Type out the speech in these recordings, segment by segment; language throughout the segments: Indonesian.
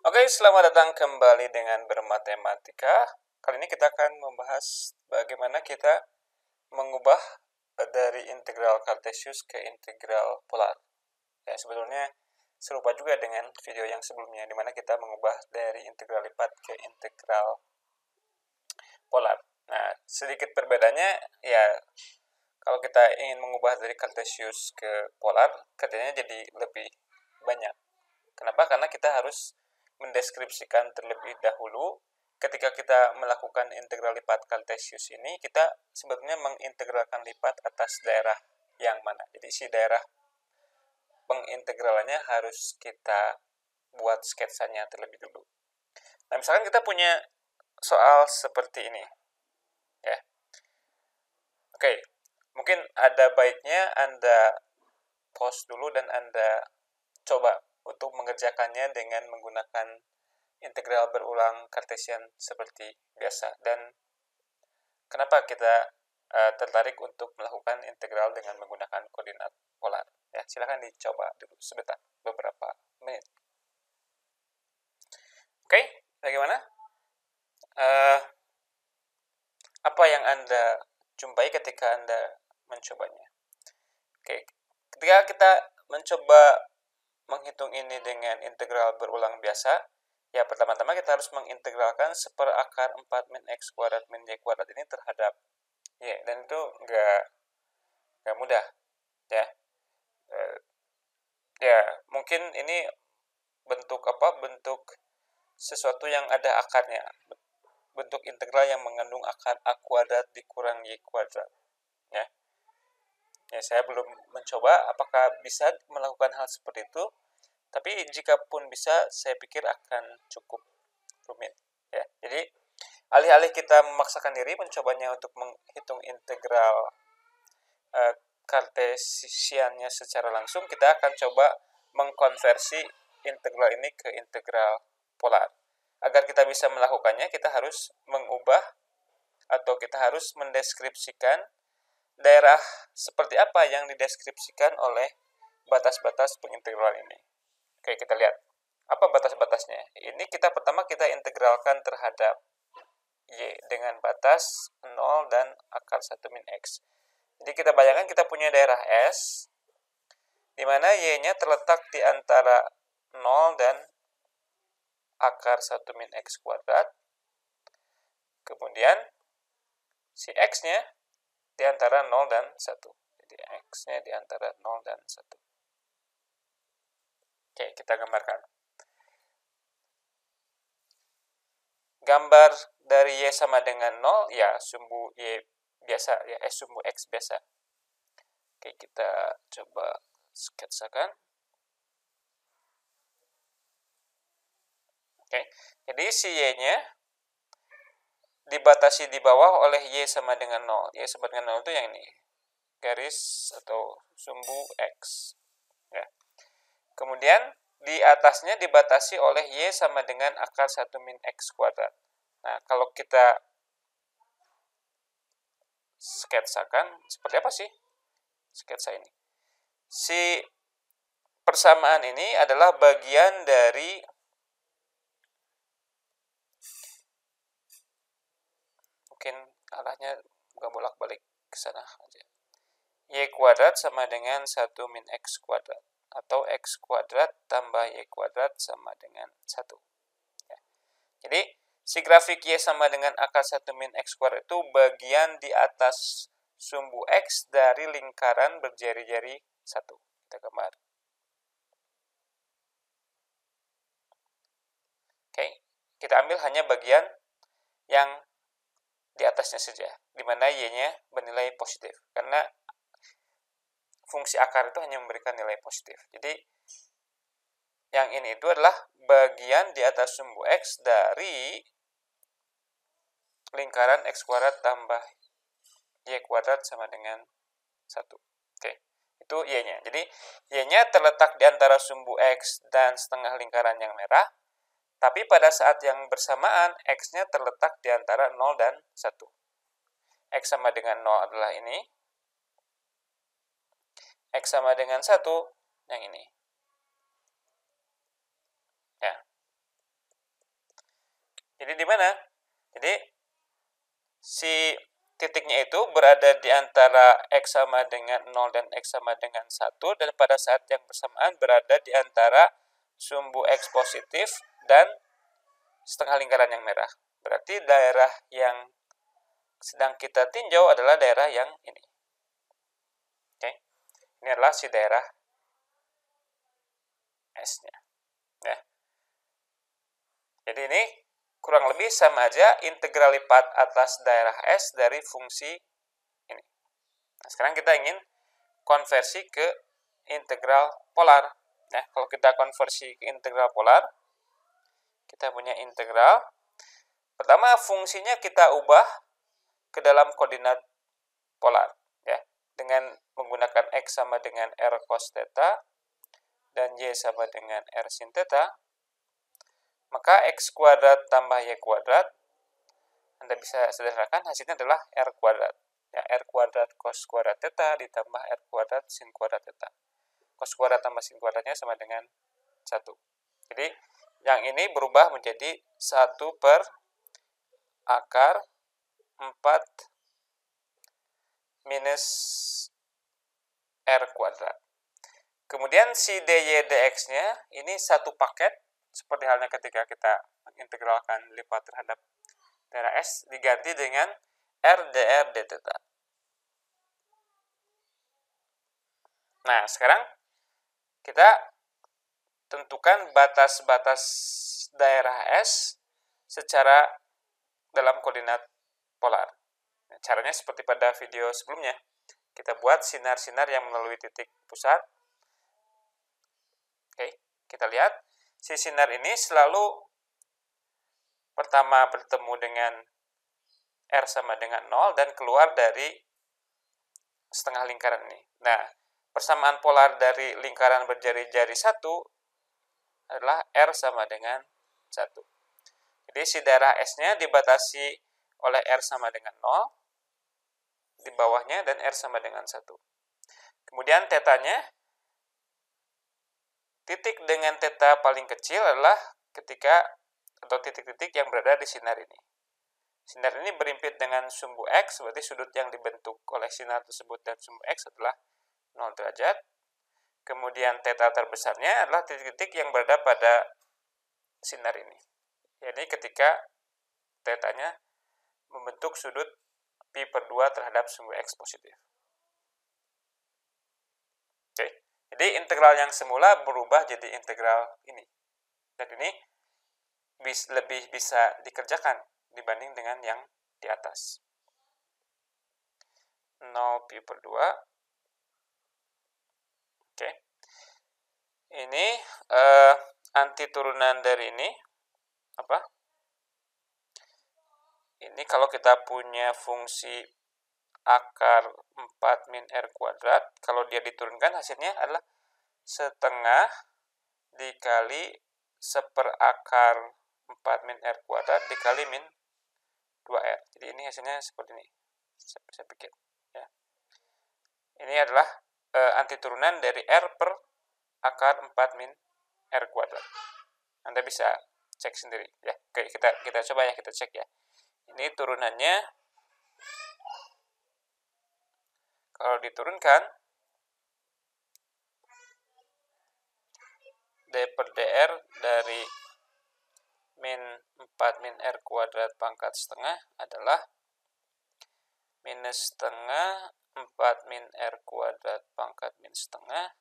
Oke, selamat datang kembali dengan bermatematika. Kali ini kita akan membahas bagaimana kita mengubah dari integral kartesius ke integral polar. Ya, sebetulnya serupa juga dengan video yang sebelumnya, di mana kita mengubah dari integral lipat ke integral polar. Nah, sedikit perbedaannya, ya kalau kita ingin mengubah dari kartesius ke polar, katanya jadi lebih banyak. Kenapa? Karena kita harus mendeskripsikan terlebih dahulu. Ketika kita melakukan integral lipat kartesius ini, kita sebetulnya mengintegralkan lipat atas daerah yang mana. Jadi si daerah pengintegralannya harus kita buat sketsanya terlebih dulu. Nah, misalkan kita punya soal seperti ini, ya. Oke, mungkin ada baiknya Anda pause dulu dan Anda coba untuk mengerjakannya dengan menggunakan integral berulang kartesian seperti biasa. Dan kenapa kita tertarik untuk melakukan integral dengan menggunakan koordinat polar? Ya, silakan dicoba dulu sebentar, beberapa menit. Oke, bagaimana? Apa yang Anda jumpai ketika Anda mencobanya? Oke, ketika kita mencoba menghitung ini dengan integral berulang biasa, ya pertama-tama kita harus mengintegralkan seperakar 4 min x kuadrat min y kuadrat ini terhadap y, dan itu nggak mudah, ya. Ya, mungkin ini bentuk sesuatu yang ada akarnya, bentuk integral yang mengandung akar a kuadrat dikurang y kuadrat, ya. Ya, saya belum mencoba apakah bisa melakukan hal seperti itu, tapi jika pun bisa, saya pikir akan cukup rumit, ya. Jadi alih-alih kita memaksakan diri mencobanya untuk menghitung integral kartesiannya secara langsung, kita akan coba mengkonversi integral ini ke integral polar. Agar kita bisa melakukannya, kita harus mengubah atau kita harus mendeskripsikan daerah seperti apa yang dideskripsikan oleh batas-batas pengintegral ini. Oke, kita lihat. Apa batas-batasnya? Ini pertama kita integralkan terhadap y dengan batas 0 dan akar 1 min x. Jadi kita bayangkan kita punya daerah S, di mana y-nya terletak di antara 0 dan akar 1 min x kuadrat. Kemudian si x-nya di antara 0 dan 1. Jadi x-nya di antara 0 dan 1. Oke, kita gambarkan. Gambar dari y sama dengan 0, ya sumbu y biasa, ya sumbu x biasa. Oke, kita coba sketsakan. Oke, jadi si y-nya dibatasi di bawah oleh y sama dengan 0. Y sama dengan 0 itu yang ini, garis atau sumbu x, ya. Kemudian di atasnya dibatasi oleh y sama dengan akar 1 min x kuadrat. Nah, kalau kita sketsakan, seperti apa sih sketsa ini? Si persamaan ini adalah bagian dari mungkin arahnya bukan bolak-balik ke sana aja. Y kuadrat sama dengan 1 min x kuadrat, atau x kuadrat tambah y kuadrat sama dengan 1. Ya. Jadi si grafik y sama dengan akar 1 min x kuadrat itu bagian di atas sumbu x dari lingkaran berjari-jari 1. Kita gambar. Oke, kita ambil hanya bagian yang di atasnya saja, di mana y-nya bernilai positif. Karena fungsi akar itu hanya memberikan nilai positif. Jadi yang ini itu adalah bagian di atas sumbu x dari lingkaran x kuadrat tambah y kuadrat sama dengan 1. Oke, itu y-nya. Jadi y-nya terletak di antara sumbu x dan setengah lingkaran yang merah, tapi pada saat yang bersamaan x-nya terletak di antara 0 dan 1. X sama dengan 0 adalah ini, X sama dengan 1 yang ini. Ya. Jadi di mana? Jadi si titiknya itu berada di antara X sama dengan 0 dan X sama dengan 1, dan pada saat yang bersamaan berada di antara sumbu X positif dan setengah lingkaran yang merah. Berarti daerah yang sedang kita tinjau adalah daerah yang ini. Oke. Ini adalah si daerah S-nya. Ya. Jadi ini kurang lebih sama aja integral lipat atas daerah S dari fungsi ini. Nah, sekarang kita ingin konversi ke integral polar. Nah, kalau kita konversi ke integral polar, kita punya integral. Pertama, fungsinya kita ubah ke dalam koordinat polar, ya, dengan menggunakan X sama dengan R cos theta dan Y sama dengan R sin theta. Maka X kuadrat tambah Y kuadrat, Anda bisa sederhanakan, hasilnya adalah R kuadrat. Ya, R kuadrat cos kuadrat theta ditambah R kuadrat sin kuadrat theta. Cos kuadrat tambah sin kuadratnya sama dengan 1. Jadi, yang ini berubah menjadi 1 per akar 4 minus R kuadrat. Kemudian si dy dx-nya ini satu paket, seperti halnya ketika kita mengintegralkan lipat terhadap daerah S, diganti dengan R dr d theta. Nah, sekarang kita tentukan batas-batas daerah S secara dalam koordinat polar. Nah, caranya seperti pada video sebelumnya. Kita buat sinar-sinar yang melalui titik pusat. Oke, kita lihat. Si sinar ini selalu pertama bertemu dengan R sama dengan 0 dan keluar dari setengah lingkaran ini. Nah, persamaan polar dari lingkaran berjari-jari 1 adalah R sama dengan 1. Jadi si daerah S-nya dibatasi oleh R sama dengan 0 di bawahnya dan R sama dengan 1. Kemudian tetanya, titik dengan theta paling kecil adalah ketika atau titik-titik yang berada di sinar ini. Sinar ini berimpit dengan sumbu X, berarti sudut yang dibentuk oleh sinar tersebut dan sumbu X adalah 0 derajat. Kemudian theta terbesarnya adalah titik-titik yang berada pada sinar ini. Jadi ketika tetanya membentuk sudut pi per 2 terhadap sumbu X positif. Oke. Jadi integral yang semula berubah jadi integral ini. Dan ini lebih bisa dikerjakan dibanding dengan yang di atas. 0 pi per 2. Oke. Ini anti turunan dari ini apa? Ini kalau kita punya fungsi akar 4 min R kuadrat, kalau dia diturunkan hasilnya adalah setengah dikali seperakar 4 min R kuadrat dikali min 2R. Jadi ini hasilnya seperti ini. Saya pikir. Ya. Ini adalah anti turunan dari R per akar 4 min R kuadrat. Anda bisa cek sendiri. Ya. Oke, kita coba ya, kita cek ya. Ini turunannya. Kalau diturunkan, D per dr dari min 4 min R kuadrat pangkat setengah adalah minus setengah 4 min R kuadrat pangkat min setengah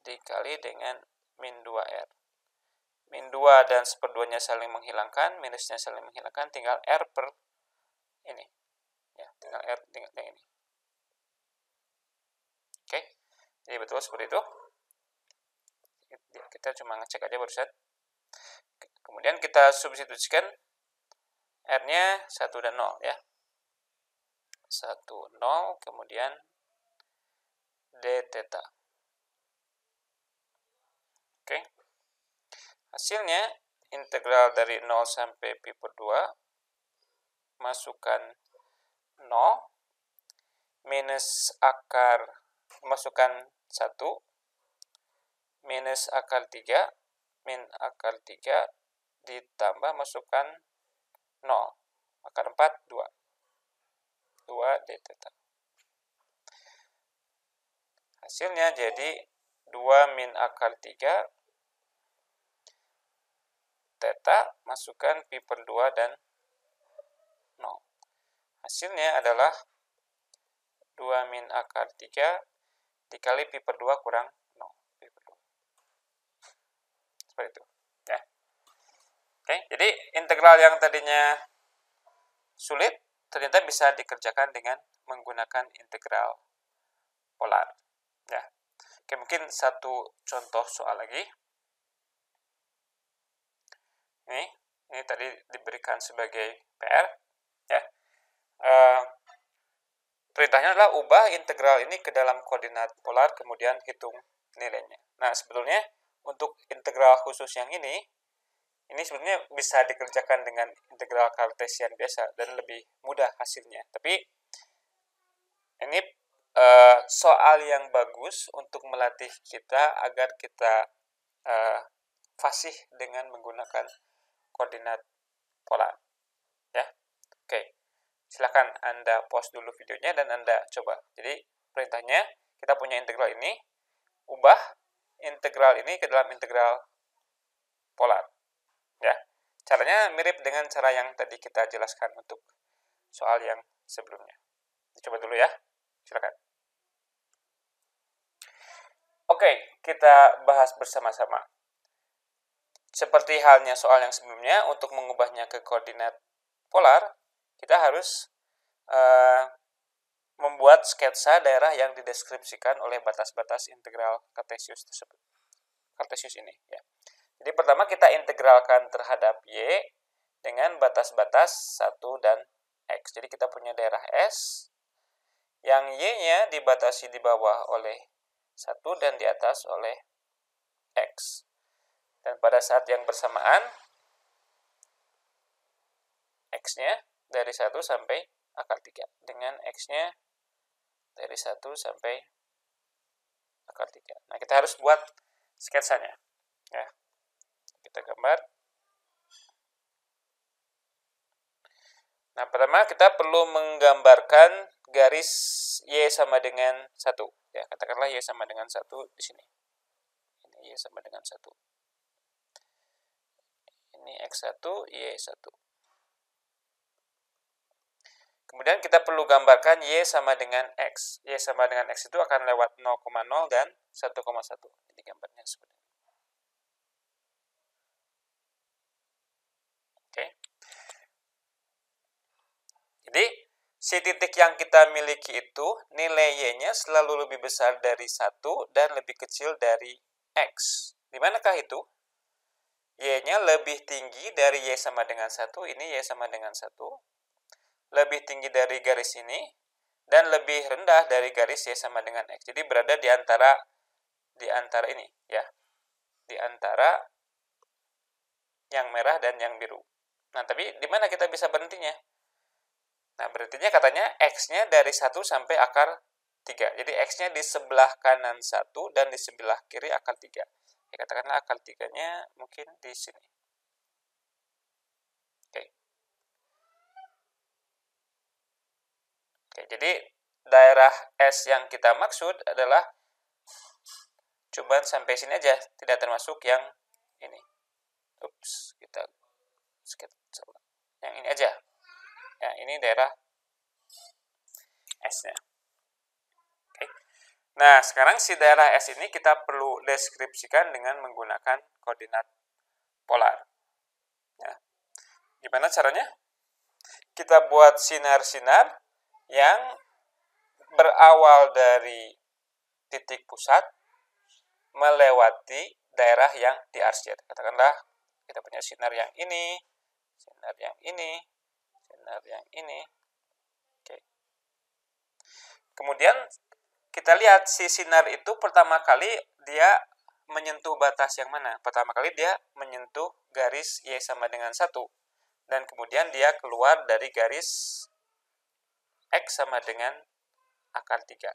dikali dengan min 2R. Min 2 dan seperduanya saling menghilangkan, minusnya saling menghilangkan, tinggal R per ini. Ya, tinggal R dengan ini. Oke, jadi betul seperti itu. Kita cuma ngecek aja barusan. Kemudian kita substitusikan R-nya 1 dan 0 ya. 1, 0, kemudian d theta. Oke. Hasilnya integral dari 0 sampai pi per 2 masukkan 0 minus akar, masukkan 1 minus akar 3 min akar 3 ditambah masukkan 0. Akar 4, 2. 2 d theta. Hasilnya jadi 2 min akar 3 theta, masukkan pi per 2 dan 0. Hasilnya adalah 2 min akar 3 dikali pi per 2 kurang 0. Pi per 2. Seperti itu. Ya. Oke, jadi integral yang tadinya sulit ternyata bisa dikerjakan dengan menggunakan integral polar. Ya. Oke, mungkin satu contoh soal lagi. Ini tadi diberikan sebagai PR. Ya. Perintahnya adalah ubah integral ini ke dalam koordinat polar, kemudian hitung nilainya. Nah, sebetulnya untuk integral khusus yang ini sebetulnya bisa dikerjakan dengan integral Cartesian biasa dan lebih mudah hasilnya. Tapi ini soal yang bagus untuk melatih kita agar kita fasih dengan menggunakan koordinat polar. Ya, oke. Silakan Anda pause dulu videonya dan Anda coba. Jadi perintahnya kita punya integral ini, ubah integral ini ke dalam integral polar. Ya, caranya mirip dengan cara yang tadi kita jelaskan untuk soal yang sebelumnya. Coba dulu ya, silakan. Oke, kita bahas bersama-sama. Seperti halnya soal yang sebelumnya, untuk mengubahnya ke koordinat polar, kita harus membuat sketsa daerah yang dideskripsikan oleh batas-batas integral Cartesius tersebut. Cartesius ini, ya. Jadi pertama kita integralkan terhadap Y dengan batas-batas 1 dan X. Jadi kita punya daerah S yang Y-nya dibatasi di bawah oleh 1 dan di atas oleh X. Dan pada saat yang bersamaan, X-nya dari 1 sampai akar 3. Dengan X-nya dari 1 sampai akar 3. Nah, kita harus buat sketsanya. Ya. Kita gambar. Nah, pertama kita perlu menggambarkan garis Y sama dengan 1. Ya, katakanlah Y sama dengan 1 di sini. Ini Y sama dengan 1. Ini X1, Y1. Kemudian kita perlu gambarkan Y sama dengan X. Y sama dengan X itu akan lewat 0,0 dan 1,1. Ini gambarnya seperti ini. Oke. Jadi, si titik yang kita miliki itu, nilai Y-nya selalu lebih besar dari 1 dan lebih kecil dari X. Di manakah itu? Y-nya lebih tinggi dari Y sama dengan 1, ini Y sama dengan 1. Lebih tinggi dari garis ini, dan lebih rendah dari garis Y sama dengan X. Jadi berada di antara ini, ya. Di antara yang merah dan yang biru. Nah, tapi di mana kita bisa berhentinya? Nah, berhentinya katanya X-nya dari 1 sampai akar 3. Jadi X-nya di sebelah kanan 1 dan di sebelah kiri akar 3. Ya, katakanlah akar 3-nya mungkin di sini. Oke, jadi daerah S yang kita maksud adalah cobaan sampai sini aja, tidak termasuk yang ini. Ups, kita sketsa yang ini aja. Ya, ini daerah S-nya. Oke. Nah, sekarang si daerah S ini kita perlu deskripsikan dengan menggunakan koordinat polar. Ya. Gimana caranya? Kita buat sinar-sinar yang berawal dari titik pusat melewati daerah yang diarsir. Katakanlah kita punya sinar yang ini, sinar yang ini, sinar yang ini. Oke. Kemudian kita lihat si sinar itu pertama kali dia menyentuh batas yang mana? Pertama kali dia menyentuh garis Y sama dengan 1. Dan kemudian dia keluar dari garis X sama dengan akar 3.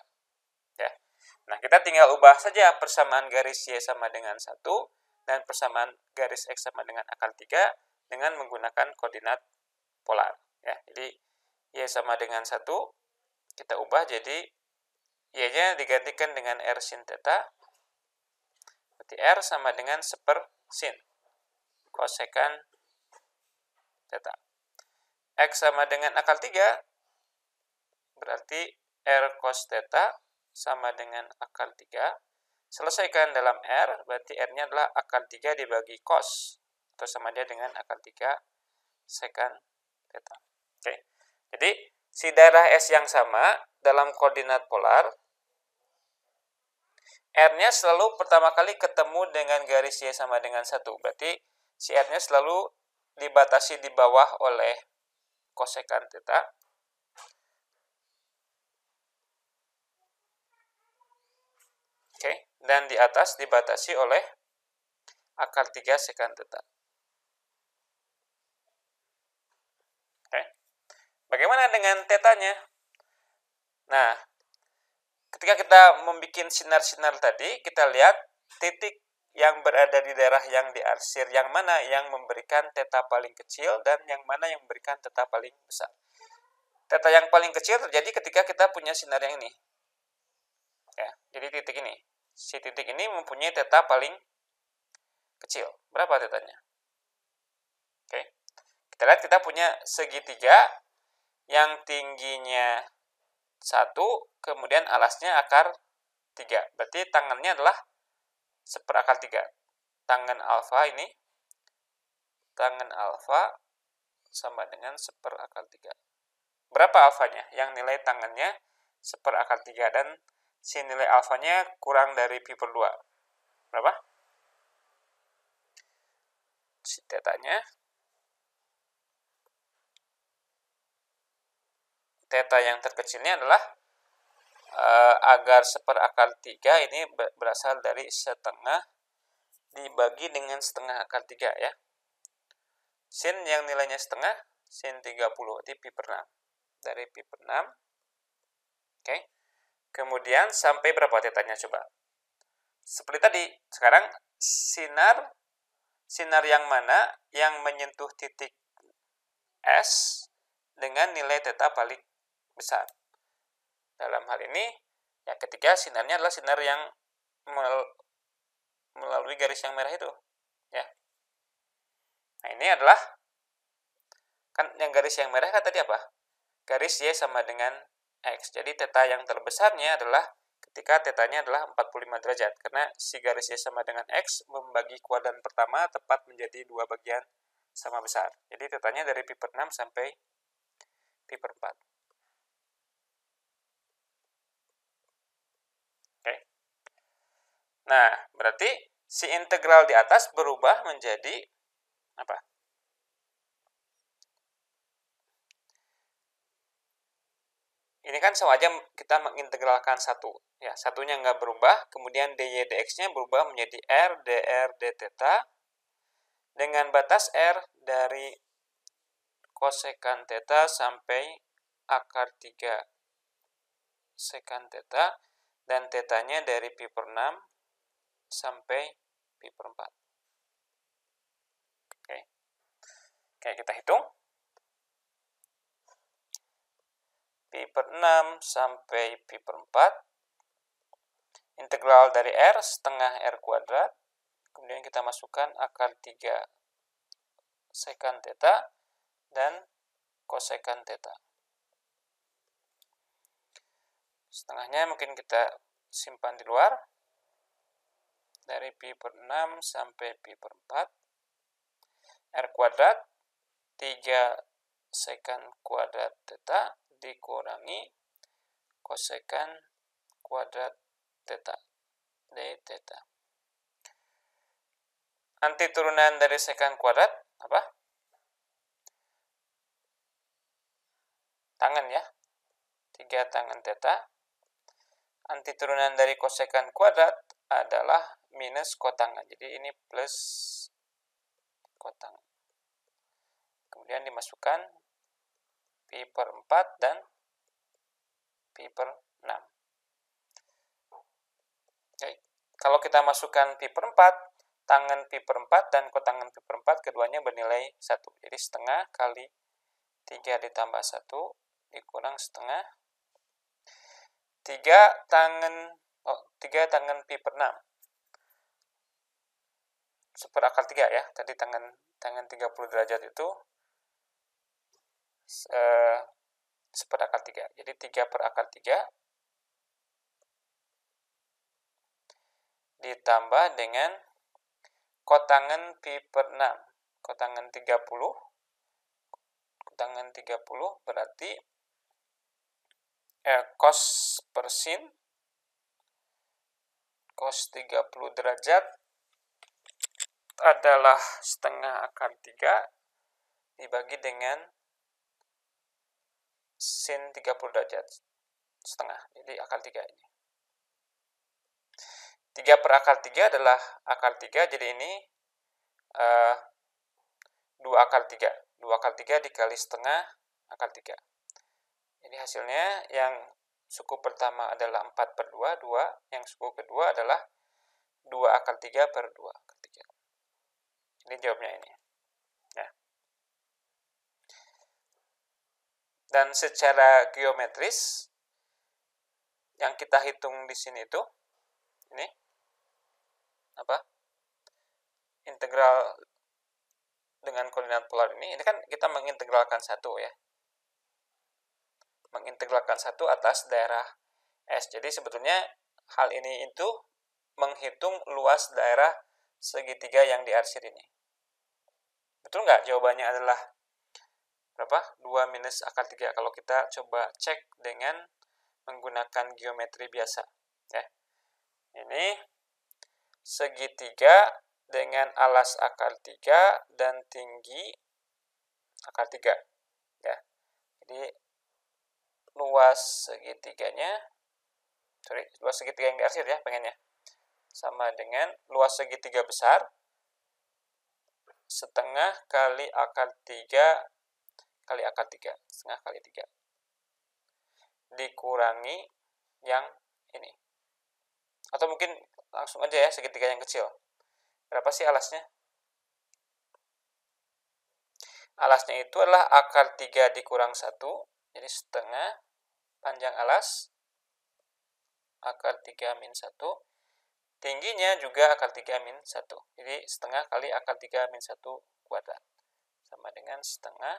Ya. Nah, kita tinggal ubah saja persamaan garis Y sama dengan 1 dan persamaan garis X sama dengan akar 3 dengan menggunakan koordinat polar. Ya, jadi Y sama dengan 1, kita ubah jadi Y-nya digantikan dengan R sin theta. Berarti R sama dengan 1/sin kosekan theta. X sama dengan akal 3, berarti R cos theta sama dengan akal 3. Selesaikan dalam R, berarti R-nya adalah akal 3 dibagi cos, atau sama dia dengan akal 3 sekan theta. Oke. Jadi, si daerah S yang sama dalam koordinat polar, R-nya selalu pertama kali ketemu dengan garis Y sama dengan 1. Berarti si R-nya selalu dibatasi di bawah oleh kosekan theta. Oke, dan di atas dibatasi oleh akal 3 sekan theta. Oke. Bagaimana dengan tetanya? Nah, ketika kita membuat sinar-sinar tadi, kita lihat titik yang berada di daerah yang diarsir, yang mana yang memberikan theta paling kecil dan yang mana yang memberikan theta paling besar. Theta yang paling kecil terjadi ketika kita punya sinar yang ini. Ya, jadi titik ini. Si titik ini mempunyai theta paling kecil. Berapa tetanya? Oke. Kita lihat kita punya segitiga yang tingginya 1, kemudian alasnya akar 3. Berarti tangannya adalah 1/3. Tangan alfa ini, tangan alfa sama dengan 1/3. Berapa alfanya? Yang nilai tangannya 1/3 dan si nilai alfanya kurang dari pi/2. Berapa? Si tetanya. Theta yang terkecilnya adalah agar 1/3 ini berasal dari setengah dibagi dengan setengah akar 3 ya. Sin yang nilainya setengah, sin 30, berarti pi/6. Dari pi/6. Oke. Kemudian sampai berapa tetanya coba? Seperti tadi, sekarang sinar yang mana yang menyentuh titik S dengan nilai theta paling besar. Dalam hal ini, yang ketiga sinarnya adalah sinar yang melalui garis yang merah itu. Ya. Nah, ini adalah, kan yang garis yang merah kan tadi apa? Garis Y sama dengan X. Jadi theta yang terbesarnya adalah ketika tetanya adalah 45 derajat. Karena si garis Y sama dengan X membagi kuadran pertama tepat menjadi 2 bagian sama besar. Jadi tetanya dari pi/6 sampai pi/4. Oke. Nah, berarti si integral di atas berubah menjadi apa? Ini kan sama aja kita mengintegralkan satu. Ya, satunya nggak berubah, kemudian dy dx-nya berubah menjadi r dr d theta dengan batas r dari kosekan theta sampai akar 3 sekan theta dan tetanya dari pi/6 sampai pi/4. Oke. Oke, kita hitung. pi/6 sampai pi/4. Integral dari R setengah R kuadrat. Kemudian kita masukkan akar 3 sekan theta dan kosekan theta. Setengahnya mungkin kita simpan di luar. Dari pi/6 sampai pi/4. R kuadrat 3 sekan kuadrat theta dikurangi kosekan kuadrat theta d theta. Anti turunan dari sekan kuadrat apa? Tangan ya. 3 tangan theta. Anti turunan dari kosekan kuadrat adalah minus kotangan. Jadi ini plus kotangan. Kemudian dimasukkan pi/4 dan pi/6. Oke. Kalau kita masukkan pi/4, tangan pi/4 dan kotangan pi/4 keduanya bernilai 1. Jadi setengah kali 3 ditambah 1 dikurang setengah 3 tangan pi per 6 seperakal 3 ya. Tadi tangan 30 derajat itu seperakal 3. Jadi 3 per akar 3 ditambah dengan kotangan pi per 6. Kotangan 30 berarti cos per sin cos 30 derajat adalah setengah akar 3 dibagi dengan sin 30 derajat setengah. Jadi akar 3 ini. 3 per akar 3 adalah akar 3, jadi ini 2 akar 3. 2 akar 3 dikali setengah akar 3. Jadi hasilnya yang suku pertama adalah 4 per 2, 2. Yang suku kedua adalah 2 akar 3 per 2 akar 3. Ini jawabnya ini. Ya. Dan secara geometris, yang kita hitung di sini itu, ini, integral dengan koordinat polar ini kan kita mengintegralkan 1 ya. Mengintegralkan 1 atas daerah S. Jadi sebetulnya hal ini itu menghitung luas daerah segitiga yang diarsir ini. Betul nggak? Jawabannya adalah berapa? 2 minus akar 3 kalau kita coba cek dengan menggunakan geometri biasa. Ya. Ini segitiga dengan alas akar 3 dan tinggi akar 3. Ya. Jadi luas segitiga yang diarsir ya pengennya sama dengan luas segitiga besar setengah kali akar 3 kali akar 3, setengah kali 3 dikurangi yang ini. Atau mungkin langsung aja ya segitiga yang kecil. Berapa sih alasnya? Alasnya itu adalah akar 3 dikurang 1, jadi setengah panjang alas akar 3 min 1. Tingginya juga akar 3 min 1. Jadi setengah kali akar 3 min 1 kuadrat. Sama dengan setengah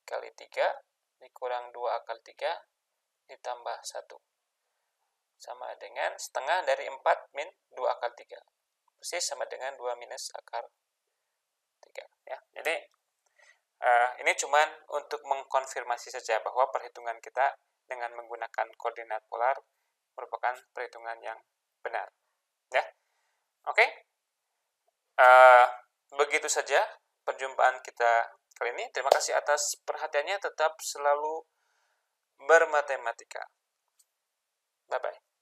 kali 3 dikurang 2 akar 3 ditambah 1. Sama dengan setengah dari 4 min 2 akar 3. Persis sama dengan 2 minus akar 3. Ya. Jadi ini cuman untuk mengkonfirmasi saja bahwa perhitungan kita dengan menggunakan koordinat polar merupakan perhitungan yang benar. Ya. Oke. Begitu saja perjumpaan kita kali ini. Terima kasih atas perhatiannya. Tetap selalu bermatematika. Bye-bye.